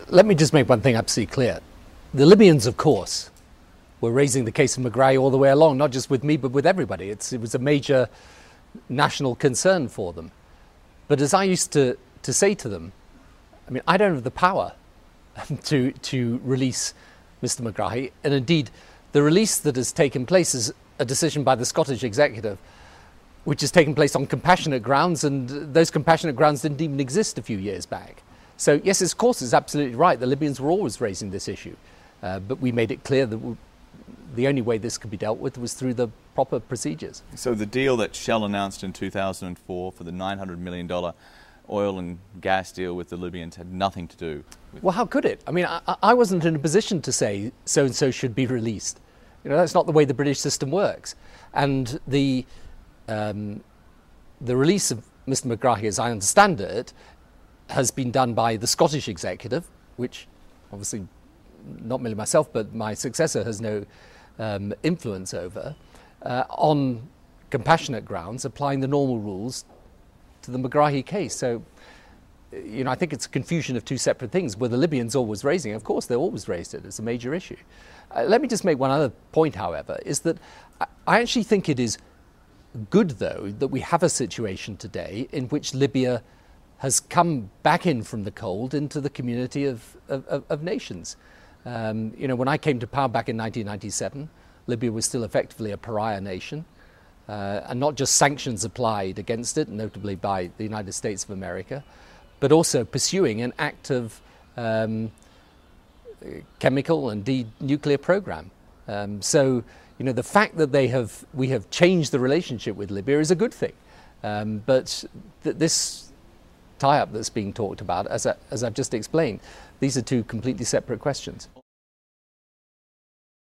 let me just make one thing absolutely clear. The Libyans, of course, were raising the case of Megrahi all the way along, not just with me, but with everybody. It was a major national concern for them. But as I used to say to them, I mean, I don't have the power to release Mr. Megrahi. And indeed, the release that has taken place is a decision by the Scottish executive, which has taken place on compassionate grounds, and those compassionate grounds didn't even exist a few years back. So yes, of course, it's absolutely right. The Libyans were always raising this issue, but we made it clear that the only way this could be dealt with was through the proper procedures. So the deal that Shell announced in 2004 for the $900 million oil and gas deal with the Libyans had nothing to do with... Well, how could it? I mean, I wasn't in a position to say so-and-so should be released. You know, that's not the way the British system works. And the release of Mr. Megrahi, as I understand it, has been done by the Scottish executive, which obviously not merely myself, but my successor has no influence over, on compassionate grounds, applying the normal rules to the Megrahi case. So, you know, I think it's a confusion of two separate things. Were the Libyans always raising it? Of course, they always raised it as a major issue. Let me just make one other point, however, is that I actually think it is good, though, that we have a situation today in which Libya has come back in from the cold into the community of nations. You know, when I came to power back in 1997, Libya was still effectively a pariah nation, and not just sanctions applied against it, notably by the United States of America, but also pursuing an active chemical and indeed nuclear program. So, you know, the fact that we have changed the relationship with Libya is a good thing. But this tie-up that's being talked about, as I've just explained, these are two completely separate questions.